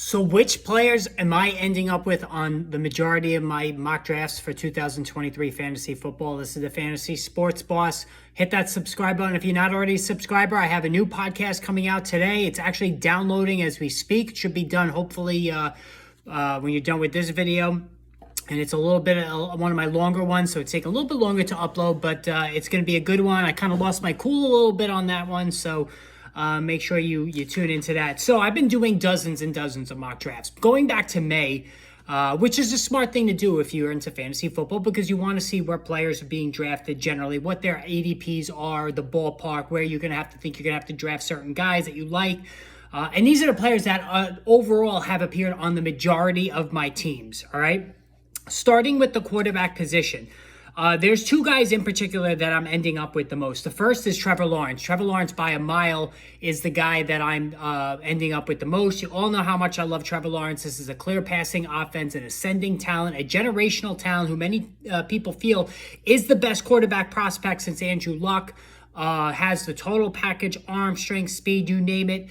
So which players am I ending up with on the majority of my mock drafts for 2023 fantasy football? This is the Fantasy Sports Boss. Hit that subscribe button if you're not already a subscriber. I have a new podcast coming out today. It's actually downloading as we speak. It should be done hopefully when you're done with this video. And it's a little bit of one of my longer ones, so it's taking a little bit longer to upload, but it's going to be a good one. I kind of lost my cool a little bit on that one, so make sure you tune into that. So I've been doing dozens and dozens of mock drafts. Going back to May, which is a smart thing to do if you're into fantasy football, because you want to see where players are being drafted generally, what their ADPs are, the ballpark, where you're going to have to think you're going to have to draft certain guys that you like. And these are the players that overall have appeared on the majority of my teams, all right? Starting with the quarterback position. There's two guys in particular that I'm ending up with the most. The first is Trevor Lawrence. Trevor Lawrence by a mile is the guy that I'm ending up with the most. You all know how much I love Trevor Lawrence. This is a clear passing offense, an ascending talent, a generational talent who many people feel is the best quarterback prospect since Andrew Luck. Has the total package, arm strength, speed, you name it.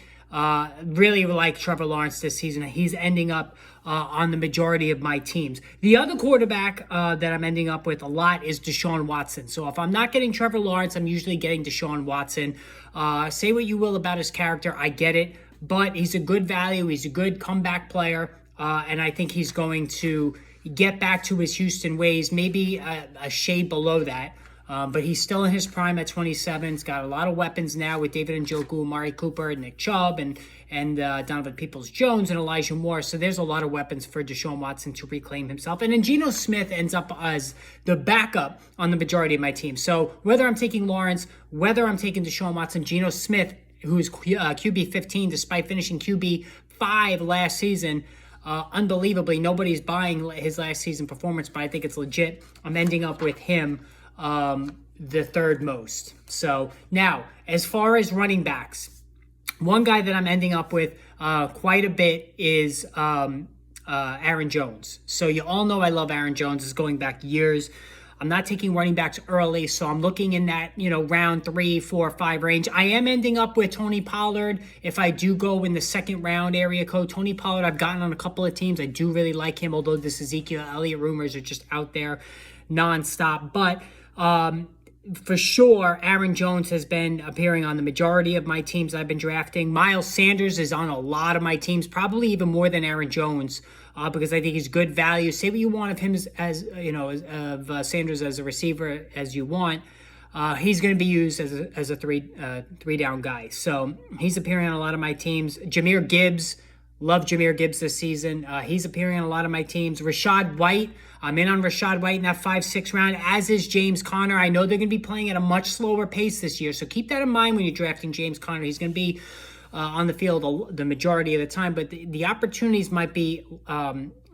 Really like Trevor Lawrence this season. He's ending up on the majority of my teams. The other quarterback that I'm ending up with a lot is Deshaun Watson. So if I'm not getting Trevor Lawrence, I'm usually getting Deshaun Watson. Say what you will about his character. I get it. But he's a good value. He's a good comeback player. And I think he's going to get back to his Houston ways, maybe a shade below that. But he's still in his prime at 27. He's got a lot of weapons now with David Njoku, Amari Cooper, Nick Chubb, and Donovan Peoples-Jones and Elijah Moore. So there's a lot of weapons for Deshaun Watson to reclaim himself. And then Geno Smith ends up as the backup on the majority of my team. So whether I'm taking Lawrence, whether I'm taking Deshaun Watson, Geno Smith, who's QB 15 despite finishing QB 5 last season, unbelievably, nobody's buying his last season performance, but I think it's legit. I'm ending up with him the third most. So now, as far as running backs, one guy that I'm ending up with quite a bit is Aaron Jones. So you all know I love Aaron Jones. It's going back years. I'm not taking running backs early, so I'm looking in that, round 3, 4, 5 range. I am ending up with Tony Pollard. If I do go in the second round area code, Tony Pollard, I've gotten on a couple of teams. I do really like him, although this Ezekiel Elliott rumors are just out there nonstop. But for sure, Aaron Jones has been appearing on the majority of my teams I've been drafting. Miles Sanders is on a lot of my teams, probably even more than Aaron Jones, because I think he's good value. Say what you want of him of Sanders as a receiver as you want. He's going to be used as a three down guy. So he's appearing on a lot of my teams. Jahmyr Gibbs. Love Jahmyr Gibbs this season. He's appearing on a lot of my teams. Rachaad White. I'm in on Rachaad White in that 5-6 round, as is James Conner. I know they're going to be playing at a much slower pace this year, so keep that in mind when you're drafting James Conner. He's going to be on the field the majority of the time, but the opportunities might be,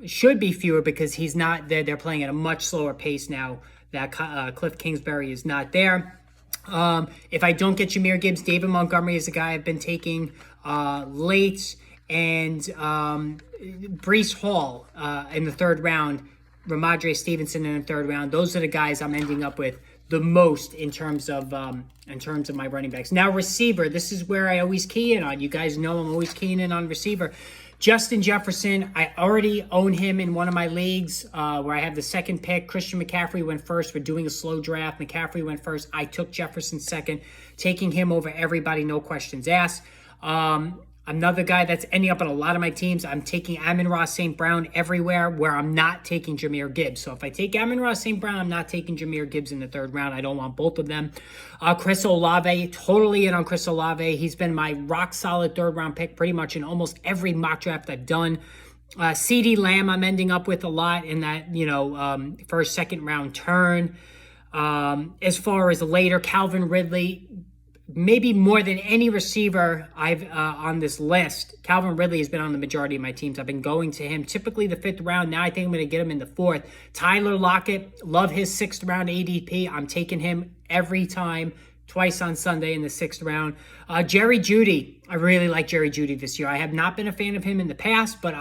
should be fewer because he's not there. They're playing at a much slower pace now that Cliff Kingsbury is not there. If I don't get Jahmyr Gibbs, David Montgomery is a guy I've been taking late. And Breece Hall in the third round, Ramondre Stevenson in the third round. Those are the guys I'm ending up with the most in terms of my running backs. Now receiver, this is where I always key in on. You guys know I'm always keying in on receiver. Justin Jefferson, I already own him in one of my leagues where I have the second pick. Christian McCaffrey went first. We're doing a slow draft. McCaffrey went first. I took Jefferson second, taking him over everybody, no questions asked. Another guy that's ending up on a lot of my teams, I'm taking Amon-Ra St. Brown everywhere where I'm not taking Jahmyr Gibbs. So if I take Amon-Ra St. Brown, I'm not taking Jahmyr Gibbs in the third round. I don't want both of them. Chris Olave, totally in on Chris Olave. He's been my rock-solid third-round pick pretty much in almost every mock draft I've done. CeeDee Lamb, I'm ending up with a lot in that, first, second round turn. As far as later, Calvin Ridley, maybe more than any receiver I've on this list, Calvin Ridley has been on the majority of my teams. I've been going to him typically the 5th round. Now I think I'm going to get him in the 4th. Tyler Lockett, love his 6th round ADP. I'm taking him every time. twice on Sunday in the 6th round. Jerry Jeudy. I really like Jerry Jeudy this year. I have not been a fan of him in the past, but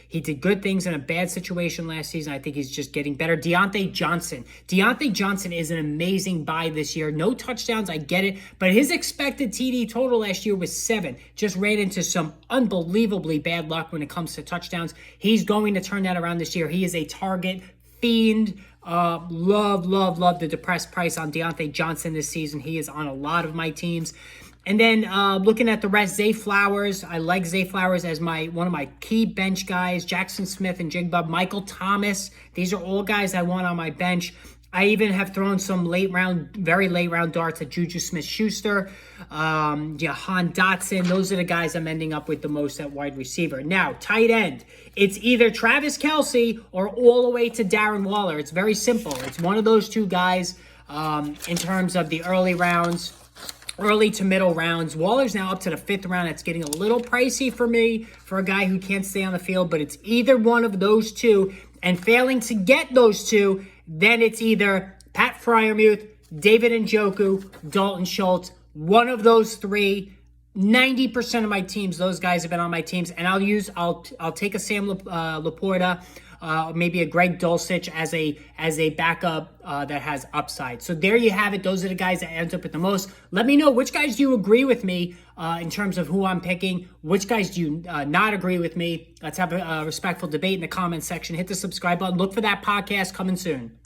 he did good things in a bad situation last season. I think he's just getting better. Deontay Johnson. Deontay Johnson is an amazing buy this year. No touchdowns, I get it, but his expected TD total last year was 7. Just ran into some unbelievably bad luck when it comes to touchdowns. He's going to turn that around this year. He is a target fiend. Love the depressed price on Deontay Johnson this season. He is on a lot of my teams. And then looking at the rest, Zay Flowers. I like Zay Flowers as one of my key bench guys. Jackson Smith and Jigba. Michael Thomas. These are all guys I want on my bench. I even have thrown some very late round darts at Juju Smith-Schuster, Jahan Dotson. Those are the guys I'm ending up with the most at wide receiver. Now, tight end. It's either Travis Kelce or all the way to Darren Waller. It's very simple. It's one of those two guys in terms of the early to middle rounds. Waller's now up to the 5th round. It's getting a little pricey for me for a guy who can't stay on the field, but it's either one of those two. And failing to get those two, then it's either Pat Freiermuth, David Njoku, Dalton Schultz. One of those three. 90% of my teams, those guys have been on my teams, and I'll take a Sam Laporta, maybe a Greg Dulcich as a backup that has upside. So there you have it. Those are the guys that ends up with the most. Let me know which guys do you agree with me in terms of who I'm picking. Which guys do you not agree with me? Let's have a respectful debate in the comments section. Hit the subscribe button. Look for that podcast coming soon.